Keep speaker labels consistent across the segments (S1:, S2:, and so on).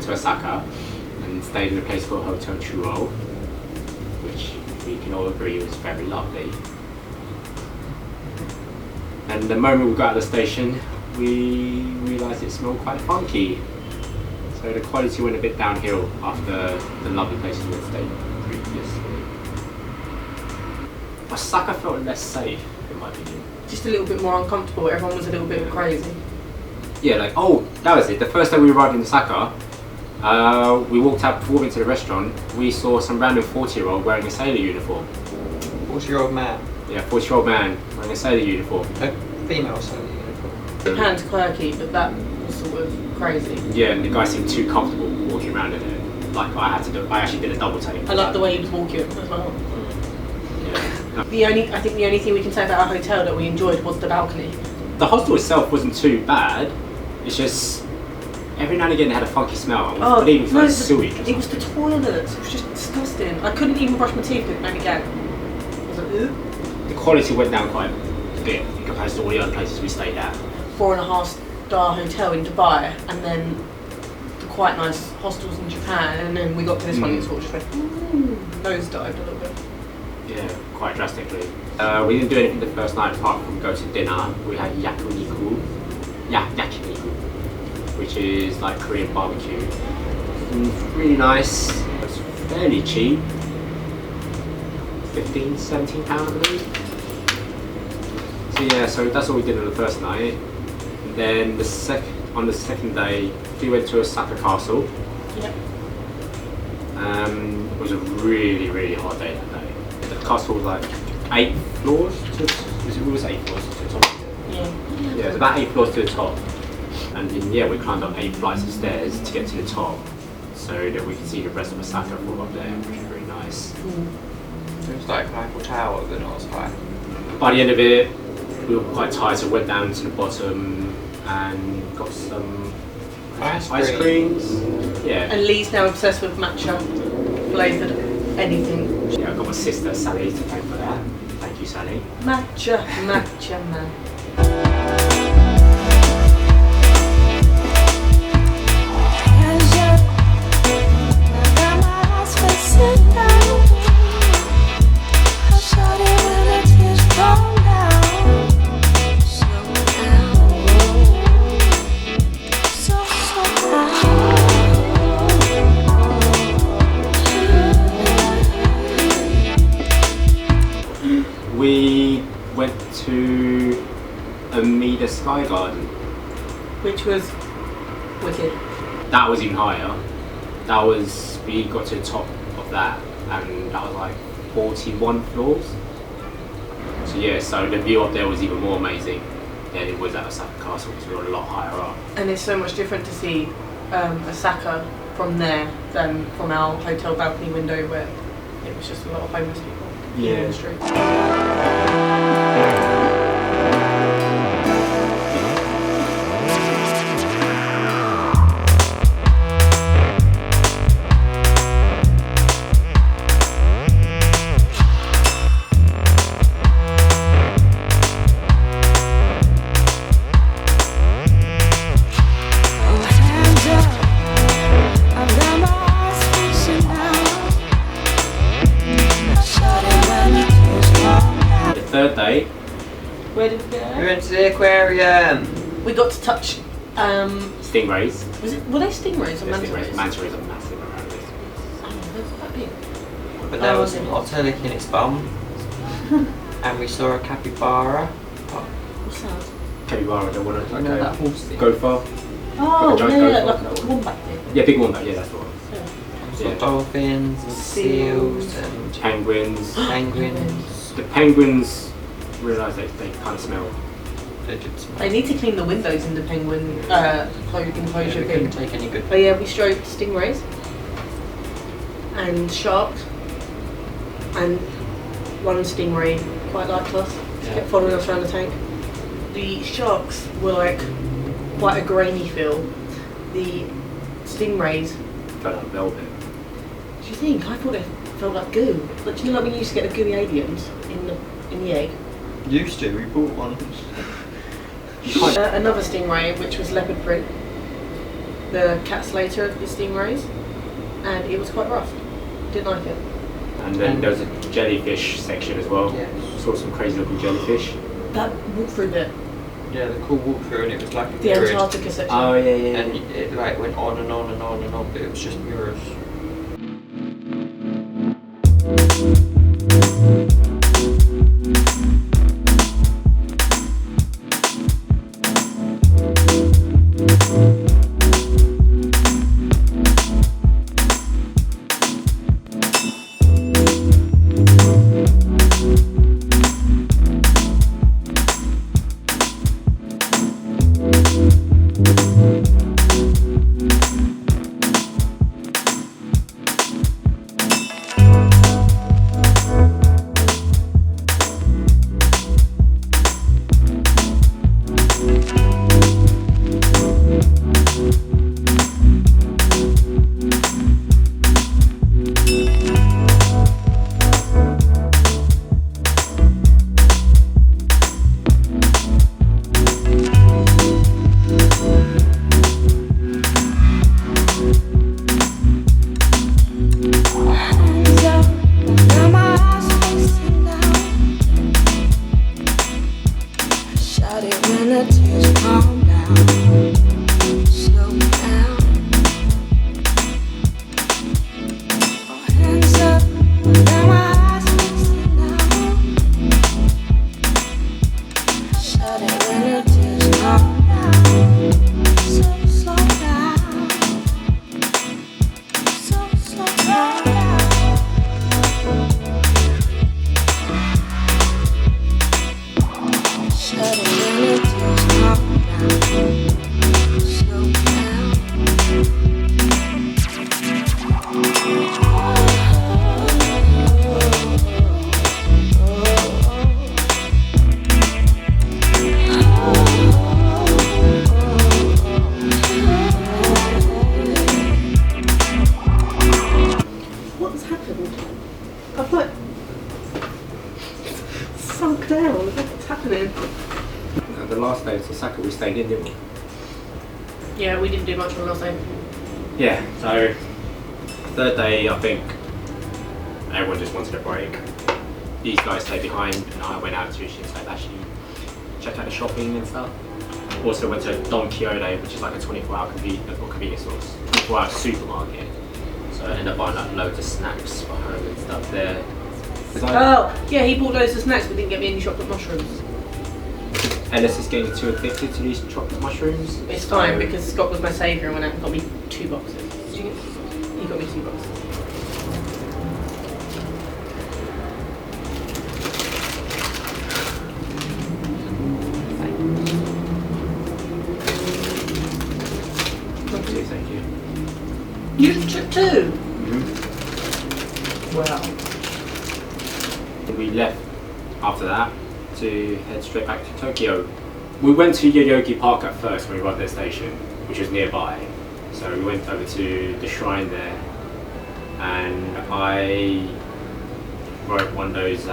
S1: to Osaka and stayed in a place called Hotel Churo, which we can all agree was very lovely. And the moment we got out of the station, we realised it smelled quite funky. So the quality went a bit downhill after the lovely places we had stayed previously. Osaka felt less safe, in my opinion.
S2: Just a little bit more uncomfortable. Everyone was a little bit crazy.
S1: Yeah, like, oh, that was it. The first day we arrived in Osaka, we walked out before we went to the restaurant. We saw some random 40-year-old wearing a sailor uniform.
S3: 40-year-old man?
S1: Yeah, 40-year-old man wearing a sailor uniform.
S3: A female sailor uniform.
S2: Japan's quirky, but that was sort of crazy.
S1: Yeah, and the guy seemed too comfortable walking around in it. Like, I actually did a double take.
S2: I like the way he was walking as well.
S1: Yeah.
S2: I think the only thing we can say about our hotel that we enjoyed was the balcony.
S1: The hostel itself wasn't too bad. It's just every now and again it had a funky smell. I was believing for sewage.
S2: It was the toilets. It was just disgusting. I couldn't even brush my teeth with it again. I was like, ugh.
S1: The quality went down quite a bit in comparison to all the other places we stayed at.
S2: 4.5-star hotel in Dubai, and then the quite nice hostels in Japan, and then we got to this one and it sort of just went nosedived a little bit.
S1: Yeah, quite drastically. We didn't do anything the first night apart from go to dinner. We had yakiniku, which is like Korean barbecue. Really nice. It was fairly cheap. 15, 17 pounds, I believe. So yeah, so that's all we did on the first night. And then on the second day, we went to Osaka Castle.
S2: Yep.
S1: It was a really, really hot day that day. The castle was like 8 floors to the top.
S2: Yeah.
S1: Yeah, it was about 8 floors to the top. And then, yeah, we climbed up 8 flights of stairs to get to the top so that we could see the rest of Osaka from up there, which was really nice.
S3: It was like Eiffel Tower, but not as high.
S1: By the end of it, we were quite tired, so we went down to the bottom and got some ice creams. Yeah.
S2: And Lee's now obsessed with matcha flavoured anything.
S1: Yeah, I got my sister Sally to thank for that. Thank you, Sally.
S2: Matcha, matcha, man.
S1: We went to Amida Sky Garden.
S2: Which was wicked.
S1: That was even higher. We got to the top of that and that was like 41 floors. So yeah, so the view up there was even more amazing than it was at Osaka Castle because we were a lot higher up.
S2: And it's so much different to see Osaka from there than from our hotel balcony window where it was just a lot of homeless people in the street.
S1: Third day.
S2: Where did we go?
S3: We went to the aquarium.
S2: We got to touch
S1: Stingrays.
S2: Were they stingrays or manta
S1: Stingrays.
S2: rays?
S1: Manta rays are massive around this.
S2: Oh, they're quite big.
S3: But there was an otter licking its bum. And we saw a capybara.
S2: What's that?
S1: Capybara, the one
S3: I know that horse thing.
S1: gopher.
S2: Oh,
S1: Like a giant
S2: yeah,
S1: gopher.
S2: like a wombat thing.
S1: Yeah, big one, yeah, that's the one.
S3: We saw dolphins and seals and
S1: Penguins.
S3: penguins.
S1: The penguins realised they kind of smell.
S3: They did smell.
S2: They need to clean the windows in the penguin enclosure
S3: We couldn't
S2: thing.
S3: take any good.
S2: But yeah, we stroked stingrays and sharks, and one stingray quite liked us. She kept following us around the tank. The sharks were like quite a grainy feel. The stingrays,
S1: Felt like velvet.
S2: do you think? I thought it felt like goo. Like, do you know like when you used to get the gooey aliens in the egg?
S3: Used to, we bought one.
S2: Another stingray, which was leopard print. the cat slater of the stingrays, and it was quite rough. Didn't like it.
S1: And then there was a jellyfish section as well.
S3: Yeah.
S1: Saw some crazy looking jellyfish.
S2: That walk through bit,
S3: Yeah, the cool walkthrough, and it was like a
S2: the
S3: grid,
S2: Antarctica section.
S1: Oh yeah.
S3: and it like went on and on and on and on, but it was just mirrors.
S2: What's happened? I've like sunk down. What's happening?
S1: The last day of Osaka we stayed in, didn't we?
S2: Yeah, we didn't do much on last day.
S1: Yeah, so third day I think everyone just wanted a break. These guys stayed behind and I went out to actually check out the shopping and stuff. Also went to Don Quixote, which is like a 24-hour convenience stores, 24-hour supermarket. So I ended up buying like loads of snacks for home and stuff there.
S2: Oh, yeah, he bought loads of snacks but didn't get me any chocolate mushrooms.
S1: Ellis is getting too addicted to these chocolate mushrooms.
S2: It's fine because Scott was my saviour and went out and got me 2 boxes. Did you get? He got me 2 boxes.
S1: Thank you.
S2: You took 2?
S1: Mm-hmm.
S2: Wow.
S1: We left after that to head straight back to Tokyo. We went to Yoyogi Park at first when we arrived at the station, which was nearby. So we went over to the shrine there, and I wrote one of those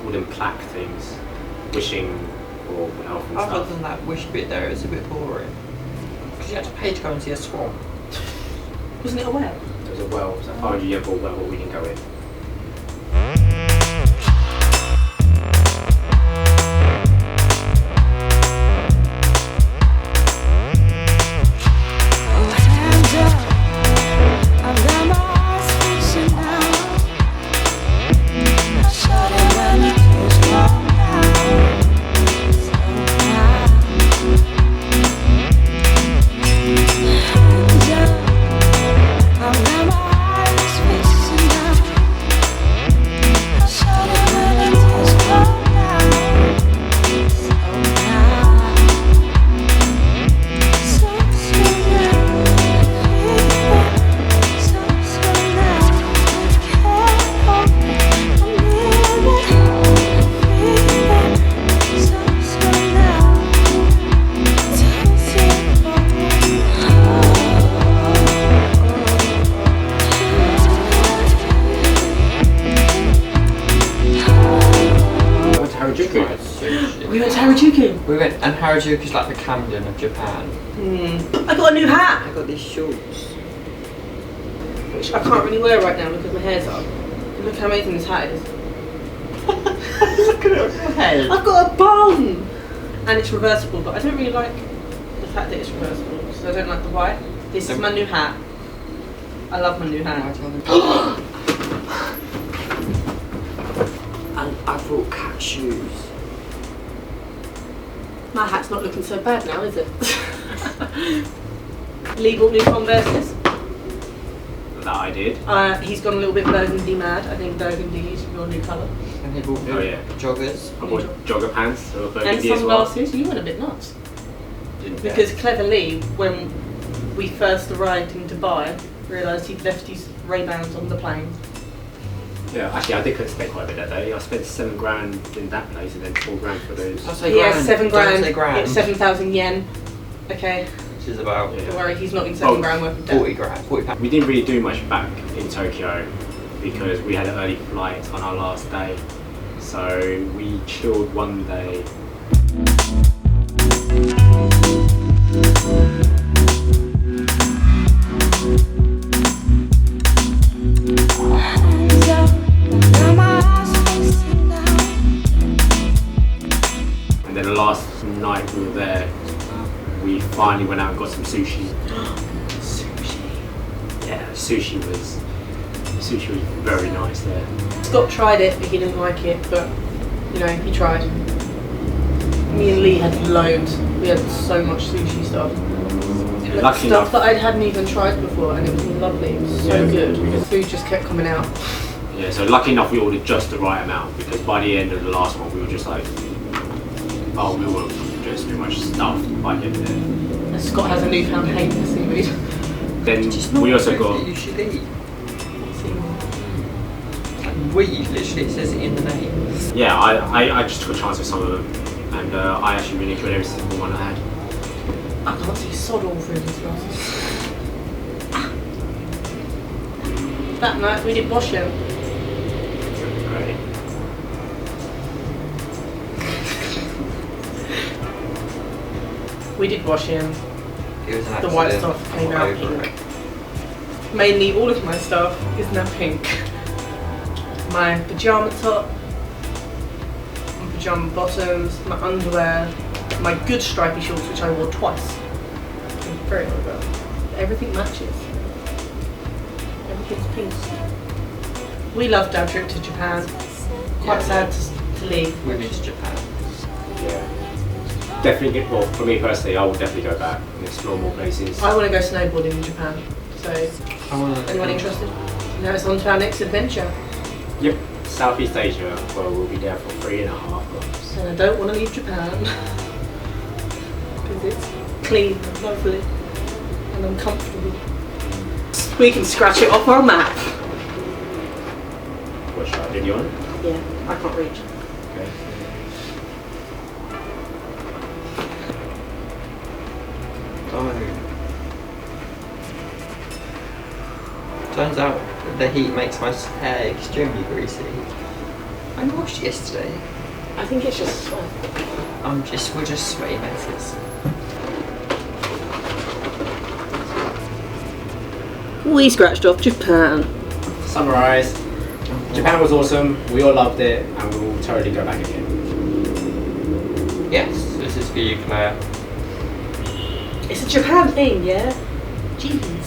S1: wooden plaque things, wishing for health and
S3: Other
S1: stuff.
S3: than that wish bit there, it was a bit boring. Because you had to pay to go and see a swan.
S2: Wasn't it a well?
S1: There was a well, it was a 500-year-old well, but we didn't go in.
S3: We went, and Harajuku's like the Camden of Japan.
S2: I got a new hat,
S3: I got these shorts.
S2: which I can't really wear right now because my hair's up. Look how amazing this hat is.
S3: Look at it, head.
S2: I've got a bun! And it's reversible, but I don't really like the fact that it's reversible because I don't like the white. This is my new hat. I love my new hat.
S3: And I brought cat shoes.
S2: My hat's not looking so bad now, is it? Lee bought new Converses.
S1: That I did.
S2: He's gone a little bit burgundy mad. I think burgundy is your new colour.
S3: And he bought new joggers.
S1: I bought jogger pants. So
S2: And
S1: burgundy as well.
S2: sunglasses. You went a bit nuts.
S1: Didn't
S2: Because Clever Lee, when we first arrived in Dubai, realised he'd left his Ray-Bans on the plane.
S1: Yeah, actually, I did spend quite a bit that day. I spent $7,000 in that place and then $4,000 for those.
S3: I'll say
S2: He has
S3: grand. Don't say
S2: $7,000.
S3: grand.
S2: It's 7,000 yen. Okay,
S3: Which is about
S1: Yeah.
S2: don't worry, he's not in $7,000 worth of debt.
S3: 40 grand. 40 pounds.
S1: We didn't really do much back in Tokyo because we had an early flight on our last day. So we chilled one day. And then the last night we were there, we finally went out and got some sushi.
S2: Sushi.
S1: Yeah, sushi was very nice there.
S2: Scott tried it, but he didn't like it. But you know, he tried. Me and Lee had loads. We had so much sushi stuff.
S1: Yeah, lucky
S2: Stuff
S1: enough.
S2: that I hadn't even tried before, and it was lovely. It was so
S1: Yeah,
S2: good.
S1: we
S2: The food just kept coming out.
S1: Yeah, so lucky enough we ordered just the right amount because by the end of the last one we were just like, oh, we were just pretty much stuffed by the end of it.
S2: And Scott has a newfound hate for seaweed.
S1: Then we also got,
S3: You should eat. We, literally, it says it in the name.
S1: yeah, I just took a chance with some of them and I actually really enjoyed every single one I had.
S2: I can't see sod all through these glasses. That night we did washing.
S1: Great.
S2: We did washing.
S3: It was an
S2: The white
S3: accident.
S2: stuff came
S3: Got
S2: out
S3: over
S2: pink.
S3: it.
S2: Mainly all of my stuff is now pink. My pyjama top, my pyjama bottoms, my underwear, my good stripy shorts which I wore twice. I'm very old about. Everything matches. Everything's pink. We loved our trip to Japan. Quite sad to leave.
S3: We went to Japan.
S1: Yeah. Definitely get, well, for me personally, I will definitely go back and explore more places.
S2: I want to go snowboarding in Japan. So, anyone interested? Now it's on to our next adventure.
S1: Yep, Southeast Asia, well, we'll be there for 3.5 months.
S2: And I don't want to leave Japan. Because it's clean and lovely. And uncomfortable. We can scratch it off our map.
S1: What should I do? You on it?
S2: Yeah, I can't reach.
S1: Okay.
S3: Oh. Turns out the heat makes my hair extremely greasy. I washed yesterday.
S2: I think it's just sweat.
S3: We're just sweaty messes.
S2: We scratched off Japan.
S1: Summarise. Japan was awesome, we all loved it, and we will totally go back again.
S3: Yes, this is for you, Claire.
S2: It's a Japan thing, yeah? Jeez.